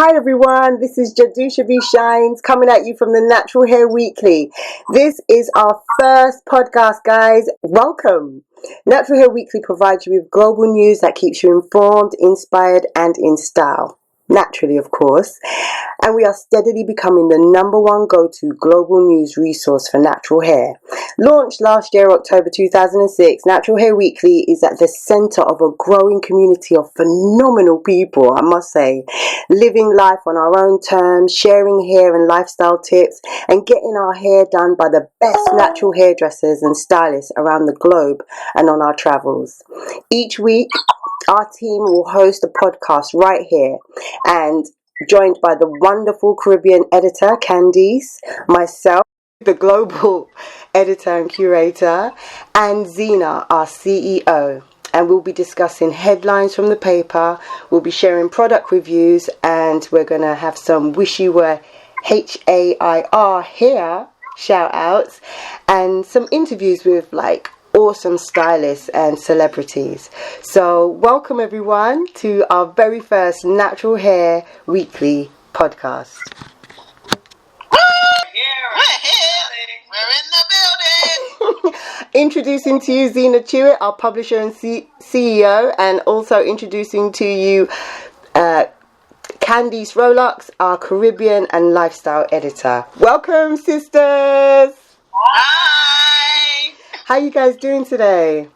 Hi everyone, this is Jadusha B. Shines coming at you from the Natural Hair Weekly. This is our first podcast, guys. Welcome. Natural Hair Weekly provides you with global news that keeps you informed, inspired, and in style. Naturally, of course. And we are steadily becoming the #1 go-to global news resource for natural hair. Launched last year, October 2006, Natural Hair Weekly is at the center of a growing community of phenomenal people, I must say, living life on our own terms, sharing hair and lifestyle tips, and getting our hair done by the best natural hairdressers and stylists around the globe and on our travels. Each week, our team will host a podcast right here, and joined by the wonderful Caribbean editor, Candice, myself, the global editor and curator, and Zena, our CEO. And we'll be discussing headlines from the paper, we'll be sharing product reviews, and we're going to have some wishy-were HAIR hair shout outs, and some interviews with awesome stylists and celebrities. So welcome everyone to our very first Natural Hair Weekly podcast. We're in the building. Introducing to you Zena Chewett, our publisher and CEO, and also introducing to you Candice Rolux, our Caribbean and lifestyle editor. Welcome, sisters. Hi. How you guys doing today?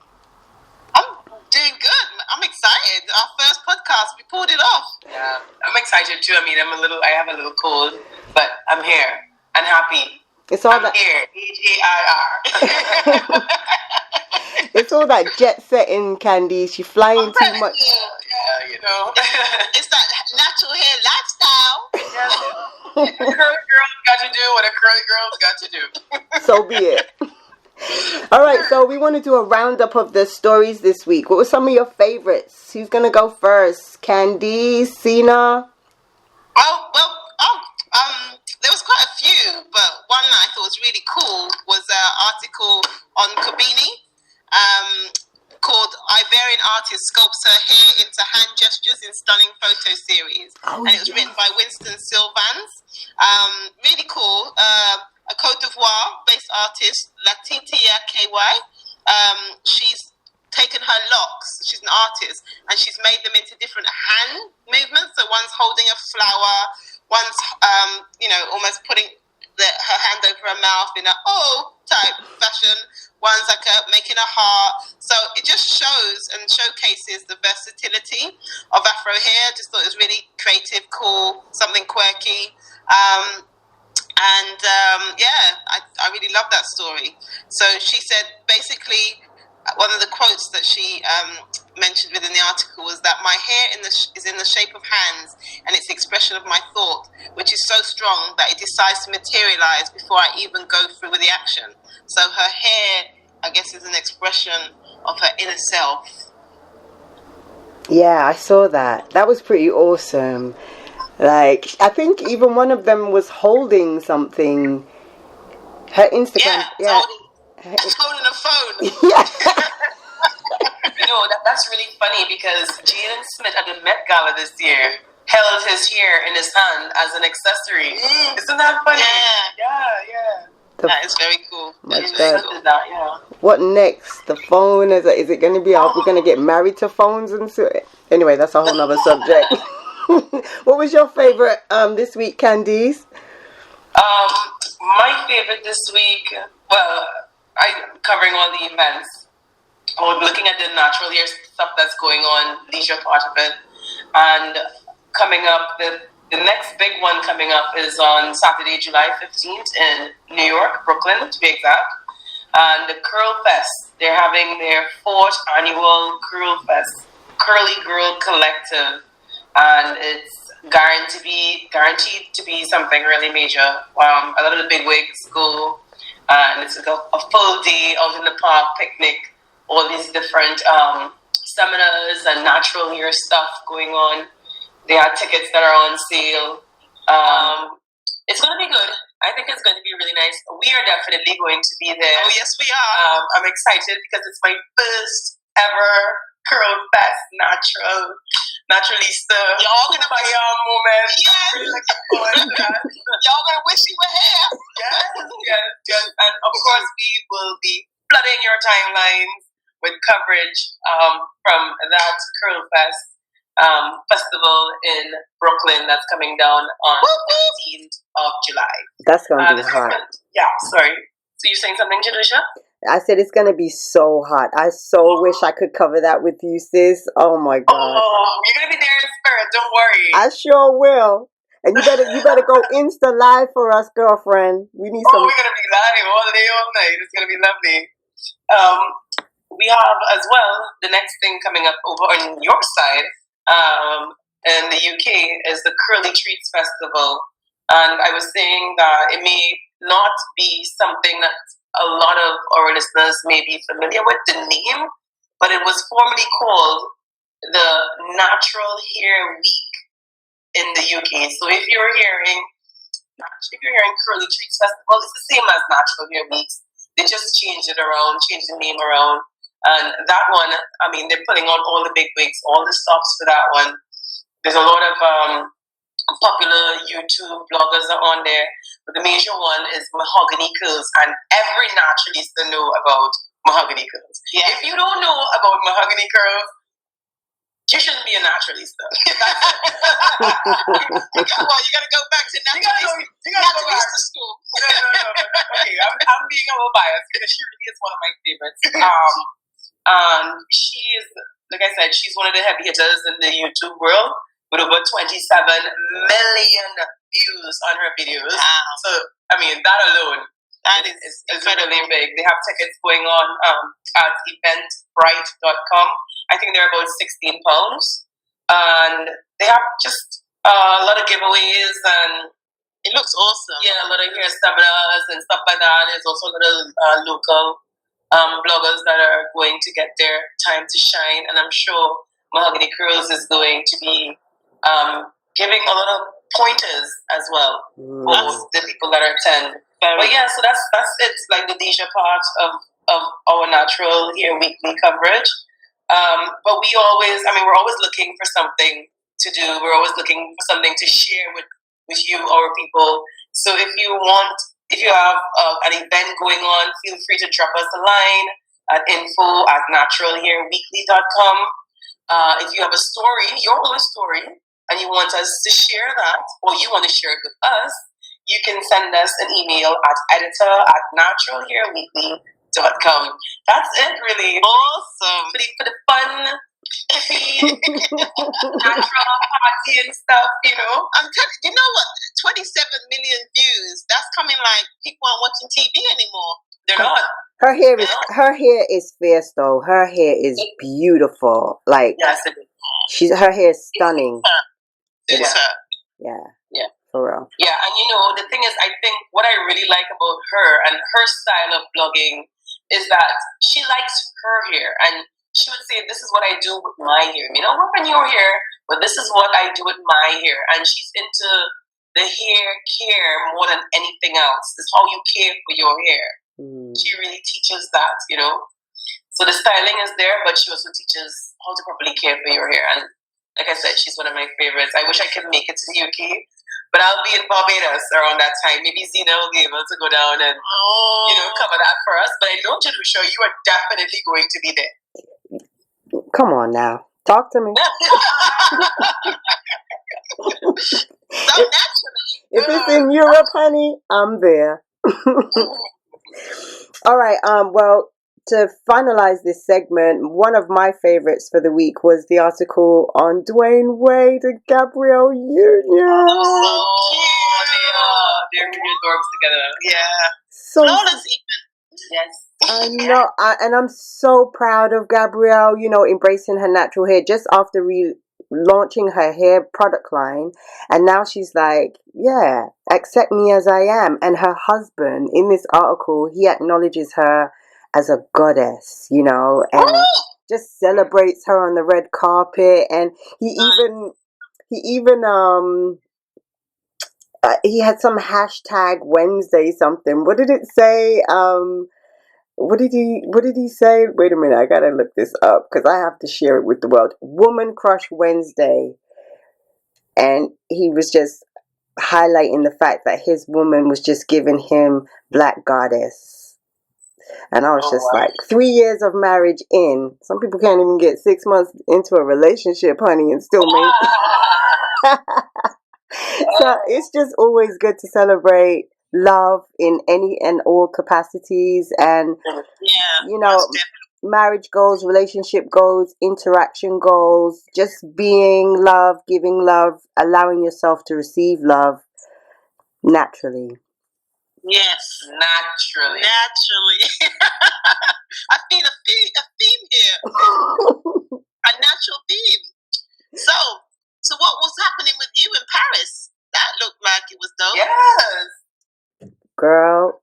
I'm doing good. I'm excited. Our first podcast, we pulled it off. Yeah, I'm excited too. I mean, I have a little cold, but I'm here. I'm happy. It's all I'm that here. HAIR. it's all that jet setting, Candice. You're flying too much. Yeah, you know. It's that natural hair lifestyle. Yeah. A curly girl's got to do what a curly girl's got to do. So be it. All right, so we want to do a roundup of the stories this week. What were some of your favorites? Who's going to go first? Candice, Zena? There was quite a few, but one I thought was really cool was an article on Kabini called "Ivorian Artist Sculpts Her Hair into Hand Gestures in Stunning Photo Series." And it was written by Winston Sylvans. Really cool. A Cote d'Ivoire-based artist, Latitia KY. She's taken her locks, she's an artist, and she's made them into different hand movements. So one's holding a flower, one's, almost putting her hand over her mouth in a type fashion. One's making a heart. So it just shows and showcases the versatility of Afro hair. I just thought it was really creative, cool, something quirky. I really love that story. So she said, basically, one of the quotes that she mentioned within the article was that my hair is in the shape of hands, and it's the expression of my thought, which is so strong that it decides to materialize before I even go through with the action. So her hair, I guess, is an expression of her inner self. Yeah, I saw that. That was pretty awesome. I think even one of them was holding something. Her Instagram. It's holding a phone. Yeah. That's really funny because Jaden Smith at the Met Gala this year held his hair in his hand as an accessory. Isn't that funny? Yeah. That is very cool. What next? The phone? Is it going to be? Are we going to get married to phones and so? Anyway, that's a whole nother subject. What was your favorite this week, Candice? My favorite this week, I'm covering all the events. Looking at the natural hair stuff that's going on, leisure part of it. And coming up, the next big one coming up is on Saturday, July 15th in New York, Brooklyn to be exact. And the Curl Fest, they're having their 4th annual Curl Fest, Curly Girl Collective. And it's guaranteed to be something really major. A lot of the big wigs go, and it's a full day out in the park, picnic, all these different seminars and natural hair stuff going on. They have tickets that are on sale. It's going to be good. I think it's going to be really nice. We are definitely going to be there. Oh, yes, we are. I'm excited because it's my first ever Curl Fest natural. naturalista. Y'all gonna my moment. Yes. Really looking forward to that. Y'all gonna wish you were here. Yes. And of course, we will be flooding your timelines with coverage from that Curl Fest festival in Brooklyn that's coming down on the 15th of July. That's going to be hot. Yeah, sorry. So you're saying something, Jalisha? I said it's going to be so hot. I so wish I could cover that with you, sis. Oh my gosh. Oh, you're going to be there in spirit. Don't worry. I sure will. And you better go Insta live for us, girlfriend. We need some. Oh, we're going to be live all day, all night. It's going to be lovely. We have as well the next thing coming up over on your side in the UK is the Curly Treats Festival. And I was saying that it may not be something that a lot of our listeners may be familiar with the name, but it was formerly called the Natural Hair Week in the UK. So if you're hearing Curly Treats Festival, it's the same as Natural Hair Weeks. They just changed it around, changed the name around. And that one, I mean, they're putting on all the big wigs, all the stops for that one. There's a lot of popular YouTube bloggers are on there, but the major one is mahogany curls, and every naturalist know about mahogany curls. Yeah. If you don't know about mahogany curls, you shouldn't be a naturalist. You gotta go back to naturalist school. No. Okay, I'm being a little biased because she really is one of my favorites. She is, like I said, she's one of the heavy hitters in the YouTube world with over 27 million views on her videos. Wow. So, I mean, that alone is really big. They have tickets going on at eventbrite.com. I think they're about £16. And they have just a lot of giveaways and it looks awesome. Yeah, a lot of hair seminars and stuff like that. There's also a lot of local bloggers that are going to get their time to shine, and I'm sure Mahogany Curls is going to be giving a lot of pointers as well for the people that attend. But yeah, so that's it. Like the Deja part of our Natural Hair Weekly coverage. But we're always looking for something to do. We're always looking for something to share with you, our people. So if you have an event going on, feel free to drop us a line at info@naturalhairweekly.com. If you have a story, your own story, and you want us to share that, or you want to share it with us, you can send us an email at editor@naturalhairweekly.com. That's it, really. Awesome. For the fun, natural party and stuff, you know. You know what? 27 million views. That's coming like people aren't watching TV anymore. They're not. Her hair is fierce though. Her hair is beautiful. Like yes, her hair is stunning. It's her. Yeah. For real. Yeah, and you know, the thing is, I think what I really like about her and her style of blogging is that she likes her hair, and she would say, this is what I do with my hair. You know, work on your hair, but this is what I do with my hair. And she's into the hair care more than anything else. It's how you care for your hair. She really teaches that, you know. So the styling is there, but she also teaches how to properly care for your hair. And like I said, she's one of my favorites. I wish I could make it to the UK, but I'll be in Barbados around that time. Maybe Zena will be able to go down and, cover that for us. But I know, Jadusha, you are definitely going to be there. Come on now. Talk to me. So naturally. If it's in Europe, honey, I'm there. All right. Well, to finalize this segment, one of my favorites for the week was the article on Dwayne Wade and Gabrielle Union. Oh, they're really adorable together. Yeah. So flawless even. Yes. I know, and I'm so proud of Gabrielle, embracing her natural hair just after launching her hair product line. And now she's like, yeah, accept me as I am. And her husband, in this article, he acknowledges her as a goddess, and just celebrates her on the red carpet. And he had some hashtag Wednesday something. What did it say? What did he say? Wait a minute, I gotta look this up because I have to share it with the world. Woman Crush Wednesday, and he was just highlighting the fact that his woman was just giving him Black Goddess. And I was just like, 3 years of marriage in. Some people can't even get 6 months into a relationship, honey, and still make. So it's just always good to celebrate love in any and all capacities, and marriage goals, relationship goals, interaction goals, just being love, giving love, allowing yourself to receive love naturally. Yes, Naturally. I feel a theme here, a natural theme. So what was happening with you in Paris? That looked like it was dope. Yes. Girl,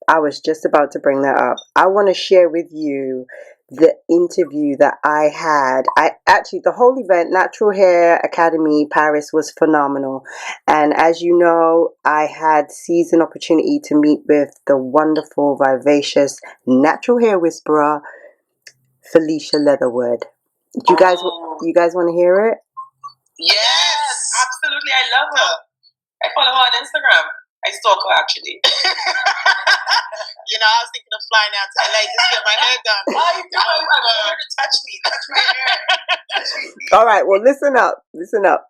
I was just about to bring that up. I want to share with you the interview that I had. The whole event, Natural Hair Academy Paris, was phenomenal. And as you know, I had seized an opportunity to meet with the wonderful, vivacious natural hair whisperer, Felicia Leatherwood. You guys want to hear it? Yes, absolutely. I love her. I follow her on Instagram. I stalk her, actually. I was thinking of flying out to LA just to get my hair done. I want her to touch me. Touch my hair. Touch me. All right, well, listen up. Listen up.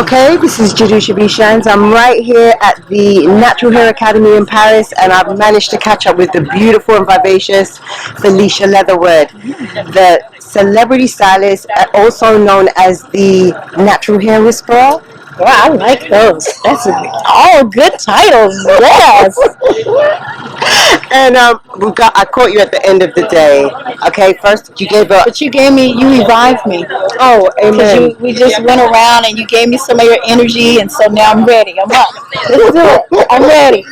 Okay, this is Jadusha B. Shines. I'm right here at the Natural Hair Academy in Paris, and I've managed to catch up with the beautiful and vivacious Felicia Leatherwood, the celebrity stylist, also known as the Natural Hair Whisperer. Wow, I like those. That's all good titles. Yes. And I caught you at the end of the day. Okay, first you gave up. But you revived me. Oh, amen. We just went around and you gave me some of your energy, and so now I'm ready. I'm up. Let's do it. I'm ready.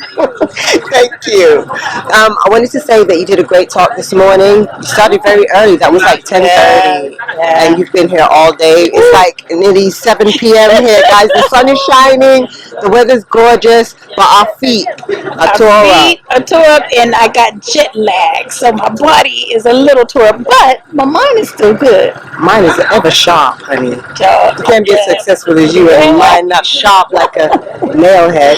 Thank you. I wanted to say that you did a great talk this morning. You started very early. That was like 10:30, and you've been here all day. It's like nearly 7 p.m. here, guys. The sun is shining. The weather's gorgeous, but our feet are tore up, and I got jet lag, so my body is a little tore up, but my mind is still good. Mine is ever sharp, honey. You can't be as successful as you, and mine not sharp like a nail head.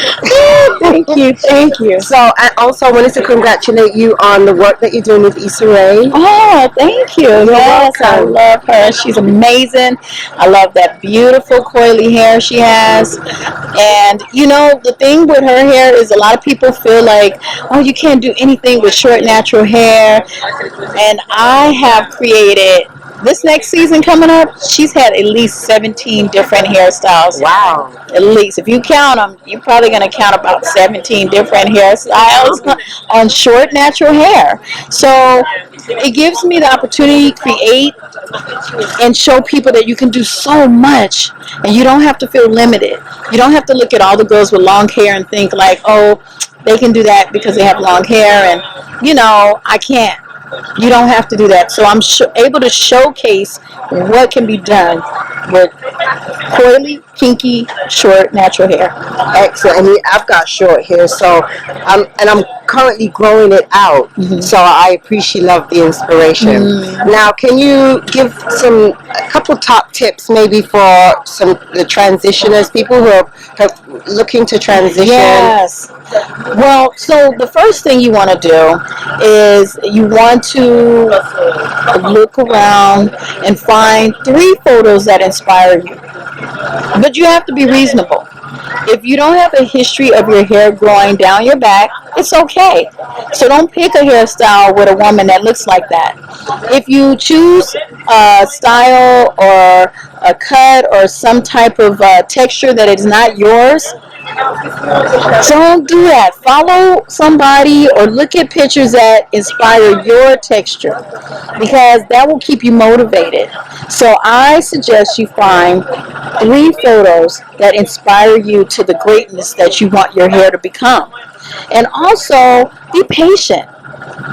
Thank you. So I also wanted to congratulate you on the work that you're doing with Issa Rae. Oh, thank you. Yes, I love her. She's amazing. I love that beautiful coily hair she has. And the thing with her hair is a lot of people feel like, oh, you can't do anything with short natural hair. And I have created, this next season coming up, she's had at least 17 different hairstyles. Wow. At least. If you count them, you're probably going to count about 17 different hairstyles on short natural hair. So it gives me the opportunity to create and show people that you can do so much and you don't have to feel limited. You don't have to look at all the girls with long hair and think like, oh, they can do that because they have long hair and, I can't. You don't have to do that. So I'm able to showcase what can be done with coily, kinky, short, natural hair. Excellent. And I've got short hair, so I'm currently growing it out. Mm-hmm. So I appreciate the inspiration. Mm-hmm. Now, can you give a couple top tips maybe for the transitioners, people who are looking to transition? Yes. Well, so the first thing you want to do is you want to look around and find 3 photos that inspire you. But you have to be reasonable. If you don't have a history of your hair growing down your back, it's okay. So don't pick a hairstyle with a woman that looks like that. If you choose a style or a cut or some type of texture that is not yours, don't do that. Follow somebody or look at pictures that inspire your texture because that will keep you motivated. So I suggest you find 3 photos that inspire you to the greatness that you want your hair to become. And also be patient.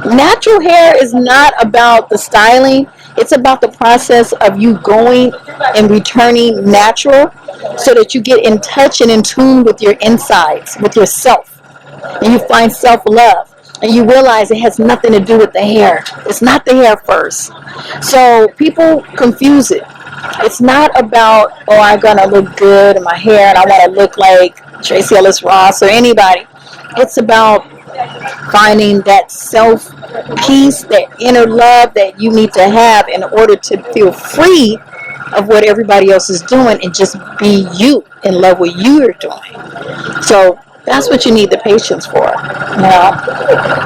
Natural hair is not about the styling. It's about the process of you going and returning natural so that you get in touch and in tune with your insides, with yourself. And you find self-love. And you realize it has nothing to do with the hair. It's not the hair first. So people confuse it. It's not about, oh, I'm going to look good in my hair and I want to look like Tracy Ellis Ross or anybody. It's about finding that self peace, that inner love that you need to have in order to feel free of what everybody else is doing and just be you and love what you are doing. So that's what you need the patience for. You know?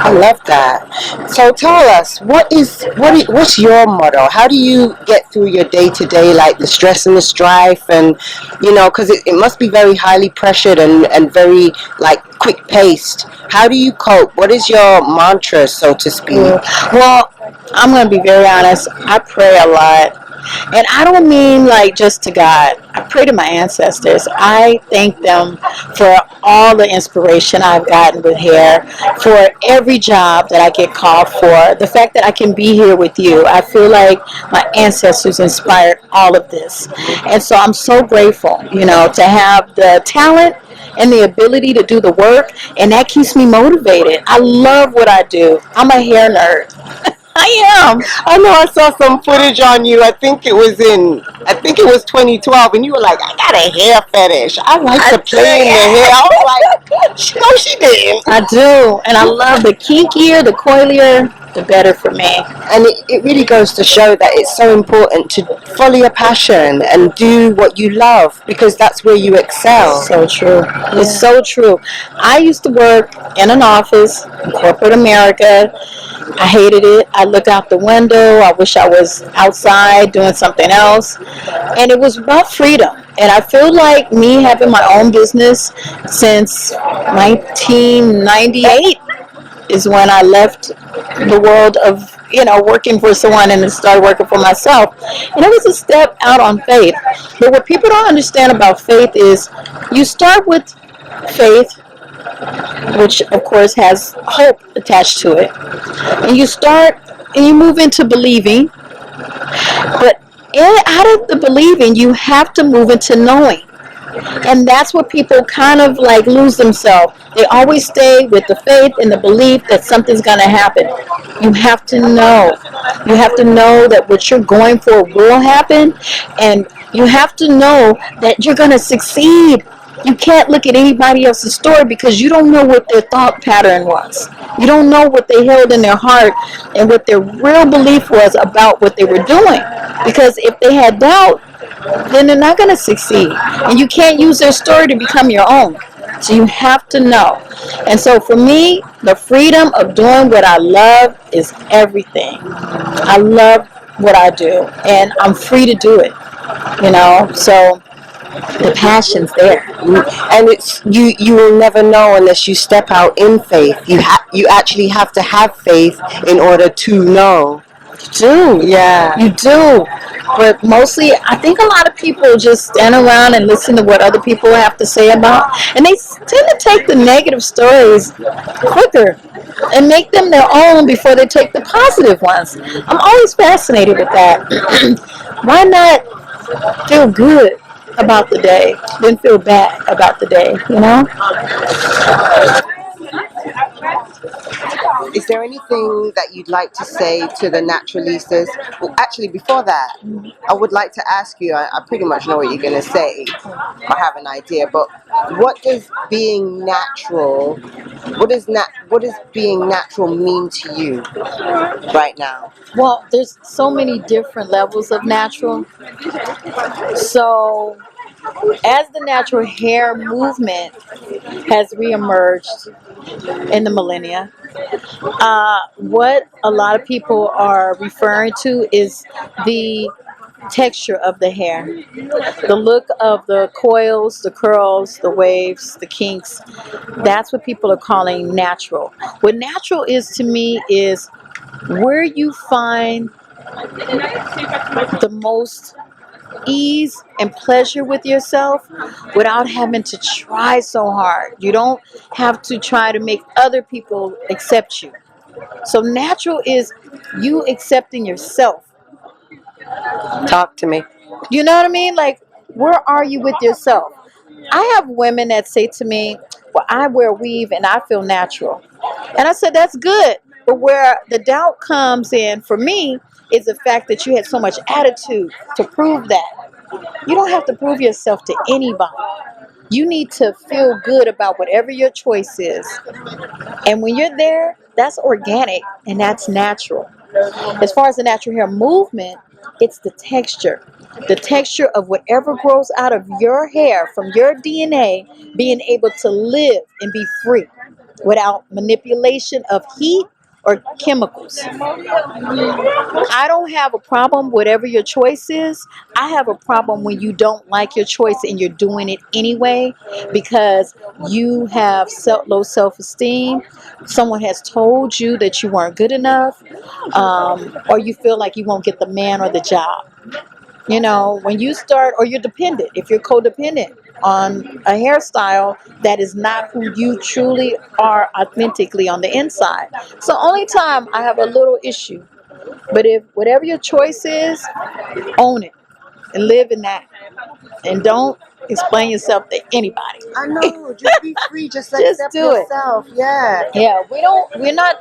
I love that. So tell us, what's your motto? How do you get through your day to day, like the stress and the strife, and because it must be very highly pressured and very like quick paced. How do you cope? What is your mantra, so to speak? Well, I'm going to be very honest. I pray a lot. And I don't mean like just to God. I pray to my ancestors. I thank them for all the inspiration I've gotten with hair, for every job that I get called for, the fact that I can be here with you. I feel like my ancestors inspired all of this. And so I'm so grateful, to have the talent and the ability to do the work, and that keeps me motivated. I love what I do. I'm a hair nerd. I am. I know I saw some footage on you. I think it was 2012, and you were like, I got a hair fetish. I like to play in the hair. I was like, no, she didn't. I do, and I love the kinkier, the coilier, the better for me. And it really goes to show that it's so important to follow your passion and do what you love, because that's where you excel. So true. It's so true. I used to work in an office in corporate America. I hated it. I look out the window. I wish I was outside doing something else. And it was about freedom. And I feel like me having my own business since 1998 is when I left the world of, working for someone and started working for myself. And it was a step out on faith. But what people don't understand about faith is you start with faith, which of course has hope attached to it. And you start and you move into believing. But out of the believing, you have to move into knowing. And that's what people kind of like lose themselves. They always stay with the faith and the belief that something's going to happen. You have to know. You have to know that what you're going for will happen. And you have to know that you're going to succeed. You can't look at anybody else's story because you don't know what their thought pattern was. You don't know what they held in their heart and what their real belief was about what they were doing. Because if they had doubt, then they're not going to succeed. And you can't use their story to become your own. So you have to know. And so for me, the freedom of doing what I love is everything. I love what I do, and I'm free to do it. So the passion's there. And it's you will never know unless you step out in faith. You actually have to have faith in order to know. You do. Yeah. You do. But mostly, I think a lot of people just stand around and listen to what other people have to say about, and they tend to take the negative stories quicker and make them their own before they take the positive ones. I'm always fascinated with that. Why not feel good about the day than feel bad about the day, Is there anything that you'd like to say to the naturalistas? Well, actually, before that, I would like to ask you, I pretty much know what you're going to say. I have an idea, but what does being natural, what does being natural mean to you right now? Well, there's so many different levels of natural. So, as the natural hair movement has reemerged in the millennia, what a lot of people are referring to is the texture of the hair, the look of the coils, the curls, the waves, the kinks. That's what people are calling natural. What natural is to me is where you find the most ease and pleasure with yourself without having to try so hard. You don't have to try to make other people accept you. So natural is you accepting yourself. Talk to me. You know what I mean? Like, where are you with yourself? I have women that say to me, well, I wear weave and I feel natural. And I said, that's good. But where the doubt comes in for me is the fact that you had so much attitude to prove that. You don't have to prove yourself to anybody. You need to feel good about whatever your choice is. And when you're there, that's organic and that's natural. As far as the natural hair movement, it's the texture. The texture of whatever grows out of your hair from your DNA being able to live and be free without manipulation of heat or chemicals. I don't have a problem whatever your choice is. I have a problem when you don't like your choice and you're doing it anyway because you have low self-esteem. Someone has told you that you weren't good enough, or you feel like you won't get the man or the job. You know, when you start, or you're dependent, if you're codependent on a hairstyle that is not who you truly are authentically on the inside. So only time I have a little issue. But if whatever your choice is, own it and live in that. And don't explain yourself to anybody. I know. Just be free. Just Just accept do it. yourself. Yeah. Yeah, we're not,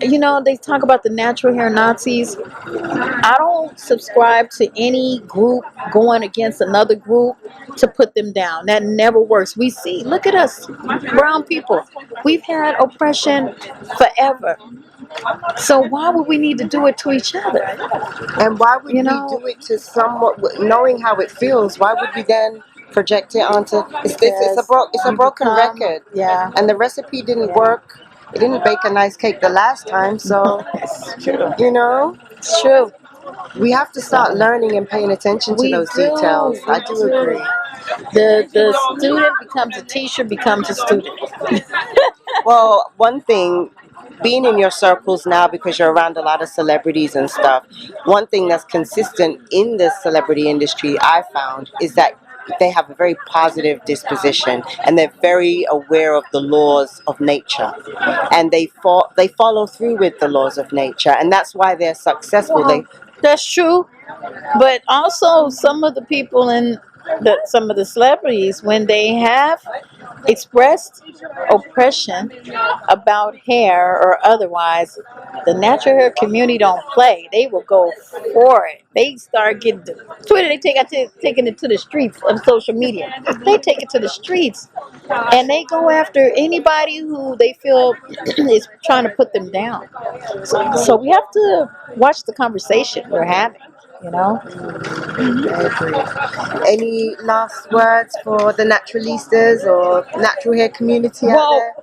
you know, they talk about the natural hair Nazis. I don't subscribe to any group going against another group to put them down. That never works. We see, look at us, brown people. We've had oppression forever. So why would we need to do it to each other? And why would You we know, do it to someone, knowing how it feels? Why would we then project it onto? It's a you broken become- record. Yeah, And the recipe didn't work. It didn't bake a nice cake the last time. So it's true. you know, It's true. we have to start learning and paying attention to We those do. details. I do We do. agree. The student becomes a teacher, becomes a student. Well, one thing, being in your circles now because you're around a lot of celebrities and stuff, one thing that's consistent in the celebrity industry I found is that they have a very positive disposition and they're very aware of the laws of nature, and they follow through with the laws of nature, and that's why they're successful. Well, that's true. But also some of the people in some of the celebrities, when they have expressed oppression about hair or otherwise, the natural hair community don't play. They will go for it. They start getting Twitter. They taking it to the streets of social media. They take it to the streets, and they go after anybody who they feel is trying to put them down. So we have to watch the conversation we're having. You know. I agree. Any last words for the naturalistas or natural hair community out Well, there?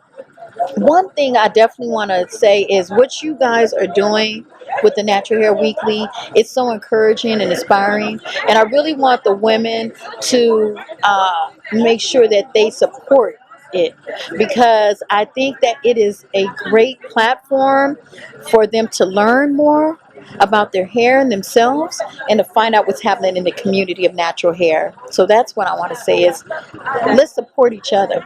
one thing I definitely want to say is what you guys are doing with the Natural Hair Weekly. It's so encouraging and inspiring, and I really want the women to make sure that they support it, because I think that it is a great platform for them to learn more about their hair and themselves, and to find out what's happening in the community of natural hair. So that's what I want to say is, let's support each other.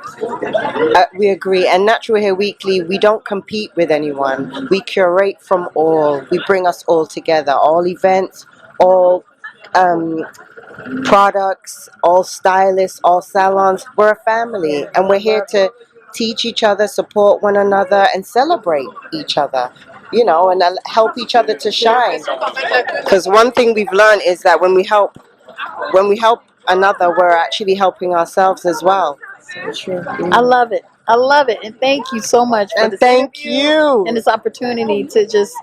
We agree. And Natural Hair Weekly, we don't compete with anyone. We curate from all. We bring us all together. All events, all products, all stylists, all salons. We're a family, and we're here to teach each other, support one another, and celebrate each other. You know, and help each other to shine. Because one thing we've learned is that when we help another, we're actually helping ourselves as well. I love it. I love it. And thank you so much for And this thank interview you. and this opportunity to just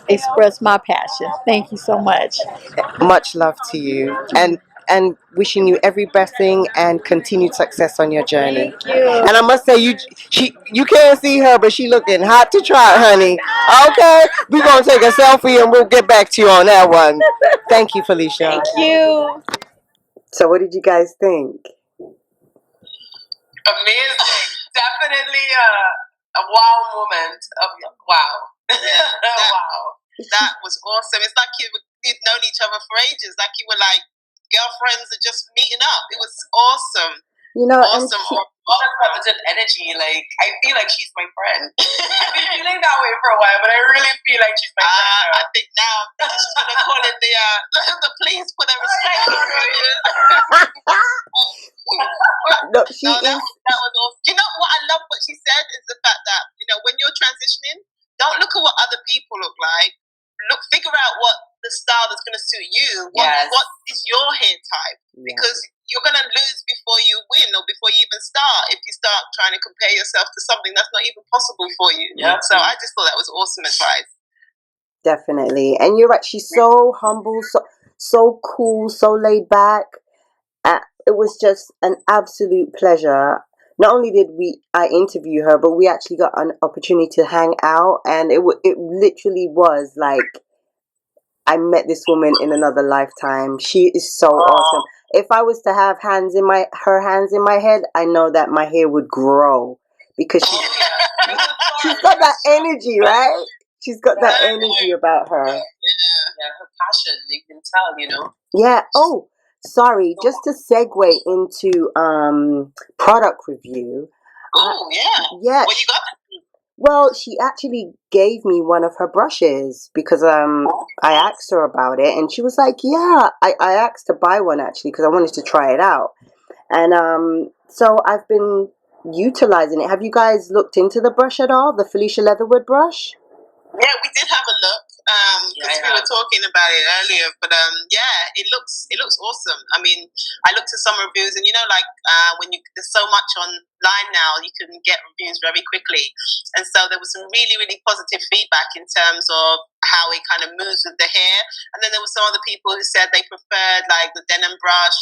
express my passion. Thank you so much. Much love to you, and wishing you every best thing and continued success on your journey. Thank you. And I must say, you can't see her, but she looking hot to try, honey. Okay, we're gonna take a selfie and we'll get back to you on that one. Thank you, Felicia. Thank you. So, what did you guys think? Amazing. Definitely a wow moment. Wow. Wow. That was awesome. It's like you've known each other for ages. Like you were like girlfriends are just meeting up. It was awesome. You know, Awesome. all that positive energy. Like, I feel like she's my friend. I've been feeling that way for a while, but I really feel like she's my friend now. I think now she's gonna call it the police put a restraint on her. No, she No, is. that was awesome. You know what I love? What she said is the fact that when you're transitioning, don't look at what other people look like. Figure out what the style that's going to suit you. What is your hair type? Because you're going to lose before you win or before you even start if you start trying to compare yourself to something that's not even possible for you. Yeah. So I just thought that was awesome advice. Definitely. And you're right. She's so humble, so cool, so laid back. It was just an absolute pleasure. Not only did I interview her, but we actually got an opportunity to hang out, and it literally was like I met this woman in another lifetime. She is so awesome. If I was to have her hands in my head, I know that my hair would grow because she's got that energy, right? She's got that energy about her. Yeah, her passion, you can tell, Yeah. Oh, sorry. Just to segue into product review. Oh, yeah. Yeah. What you got? Well, she actually gave me one of her brushes because I asked her about it, and she was like, "Yeah." I asked to buy one actually because I wanted to try it out, and so I've been utilizing it. Have you guys looked into the brush at all? The Felicia Leatherwood brush? Yeah, we did have a look because we were talking about it earlier. But it looks awesome. I mean, I looked at some reviews, and when there's so much online now, you can get reviews very quickly. And so there was some really, really positive feedback in terms of how it kind of moves with the hair. And then there were some other people who said they preferred like the denim brush,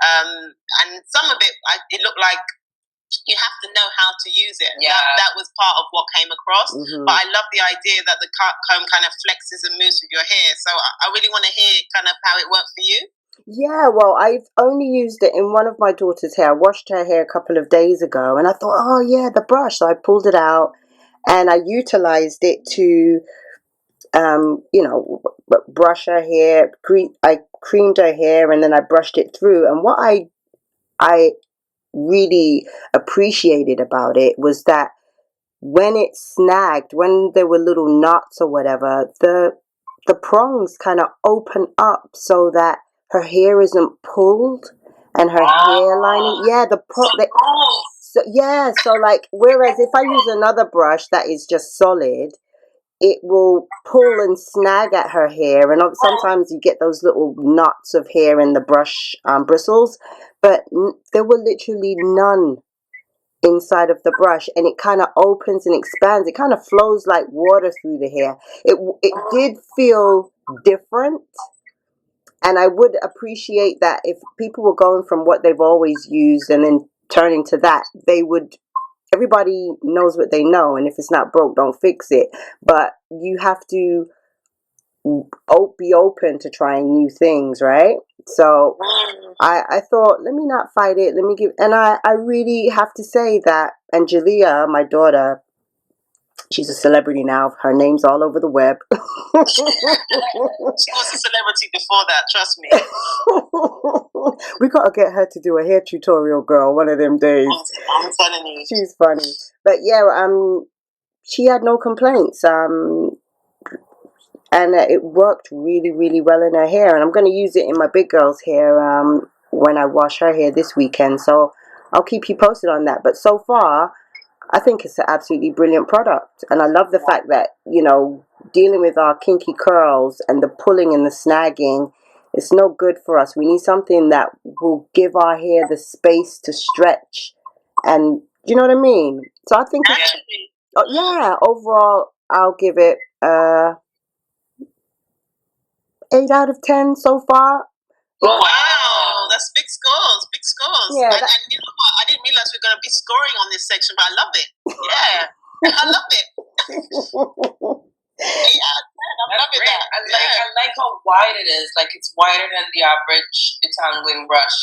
and some of it looked like you have to know how to use it. Yeah. That was part of what came across. Mm-hmm. But I love the idea that the comb kind of flexes and moves with your hair. So I really want to hear kind of how it worked for you. Yeah, well, I've only used it in one of my daughter's hair. I washed her hair a couple of days ago, and I thought, oh yeah, the brush. So I pulled it out, and I utilized it to, brush her hair. I creamed her hair, and then I brushed it through. And what I really appreciated about it was that when it snagged, when there were little knots or whatever, the prongs kind of open up so that her hair isn't pulled and her hairline. Yeah, so like, whereas if I use another brush that is just solid, it will pull and snag at her hair, and sometimes you get those little knots of hair in the brush bristles, but there were literally none inside of the brush, and it kind of opens and expands. It kind of flows like water through the hair. It did feel different, and I would appreciate that if people were going from what they've always used and then turning to that, everybody knows what they know, and if it's not broke, don't fix it. But you have to be open to trying new things, right? So I thought, let me not fight it. And I really have to say that Angelia, my daughter, she's a celebrity now. Her name's all over the web. She was a celebrity before that, trust me. We gotta get her to do a hair tutorial, girl, one of them days. I'm telling you. She's funny. But yeah, she had no complaints. And it worked really, really well in her hair. And I'm going to use it in my big girl's hair when I wash her hair this weekend. So I'll keep you posted on that. But so far, I think it's an absolutely brilliant product. And I love the fact that, dealing with our kinky curls and the pulling and the snagging, it's no good for us. We need something that will give our hair the space to stretch. And, do you know what I mean? So I think, overall, I'll give it 8 out of 10 so far. Wow, that's big scores. Yeah, and you know what? I didn't realize we were going to be scoring on this section, but I love it. Yeah, I love it. 8 out of 10. I love it. I like how wide it is. Like, it's wider than the average detangling brush.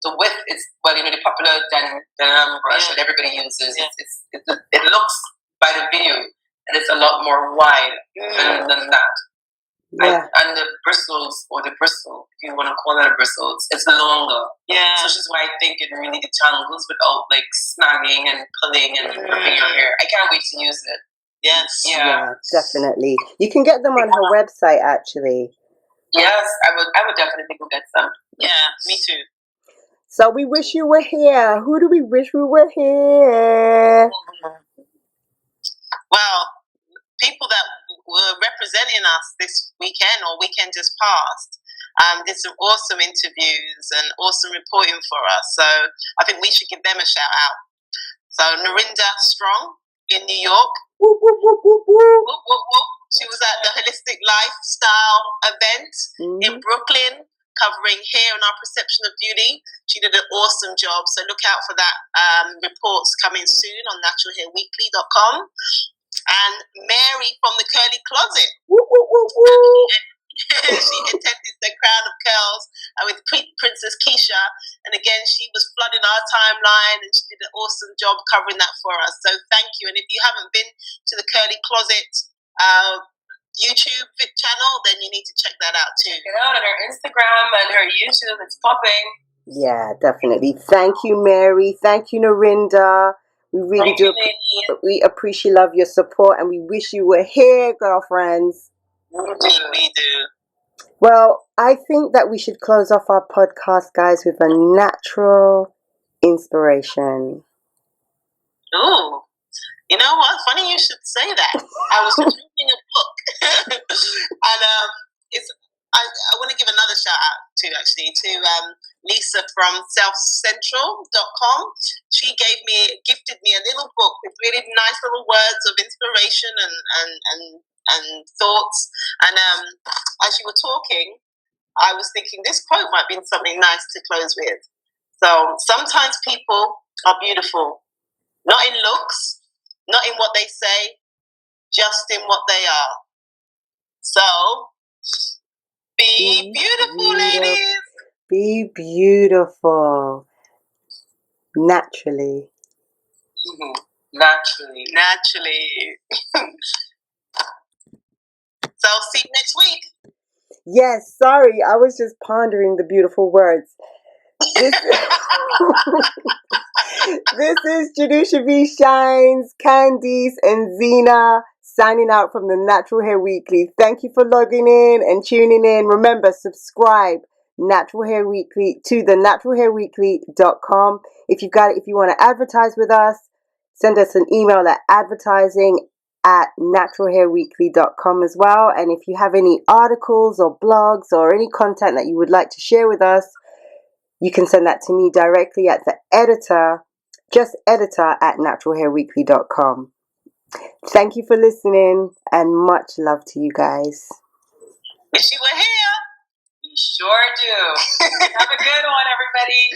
The width is, the popular denim brush that everybody uses. Yeah. It looks by the video, and it's a lot more wide than that. Yeah. And the bristles, or the bristle, if you want to call it a bristles, it's longer. Yeah. So which is why I think it really detangles without like snagging and pulling and ripping your hair. I can't wait to use it. Yes. Yeah, definitely. You can get them on her website, actually. Yes, I would definitely go get some. Yeah, me too. So we wish you were here. Who do we wish we were here? Well, people that were representing us this weekend or weekend just passed did some awesome interviews and awesome reporting for us. So I think we should give them a shout out. So Narinda Strong in New York. Whoop, whoop, whoop, whoop, whoop. Whoop, whoop, whoop. She was at the Holistic Lifestyle event in Brooklyn, covering hair and our perception of beauty. She did an awesome job. So look out for that. Reports coming soon on naturalhairweekly.com. And Mary from the Curly Closet. Whoop, whoop, whoop, whoop. She attended the Crown of Curls with Princess Keisha, and again she was flooding our timeline, and she did an awesome job covering that for us. So thank you. And if you haven't been to the Curly Closet YouTube channel, then you need to check that out too. Check it out on her Instagram and her YouTube. It's popping. Yeah, definitely. Thank you, Mary. Thank you, Narinda. We really do. We appreciate love your support, and we wish you were here, girlfriends. We do. Well, I think that we should close off our podcast, guys, with a natural inspiration. Ooh, you know what? Funny you should say that. I was reading a book, and I want to give another shout out to Lisa from selfcentral.com. She gifted me a little book with really nice little words of inspiration and thoughts. And as you were talking, I was thinking this quote might be something nice to close with. So sometimes people are beautiful, not in looks, not in what they say, just in what they are. So be beautiful, ladies. Be beautiful. Naturally. Naturally. So see you next week. Yes, sorry, I was just pondering the beautiful words. This is Jadusha V Shines, Candice, and Zena signing out from the Natural Hair Weekly. Thank you for logging in and tuning in. Remember, subscribe Natural Hair Weekly to the naturalhairweekly.com. If you want to advertise with us, send us an email at advertising@naturalhairweekly.com as well. And if you have any articles or blogs or any content that you would like to share with us, you can send that to me directly at the editor at naturalhairweekly.com. Thank you for listening, and much love to you guys. Wish you were here. We sure do. Have a good one, everybody.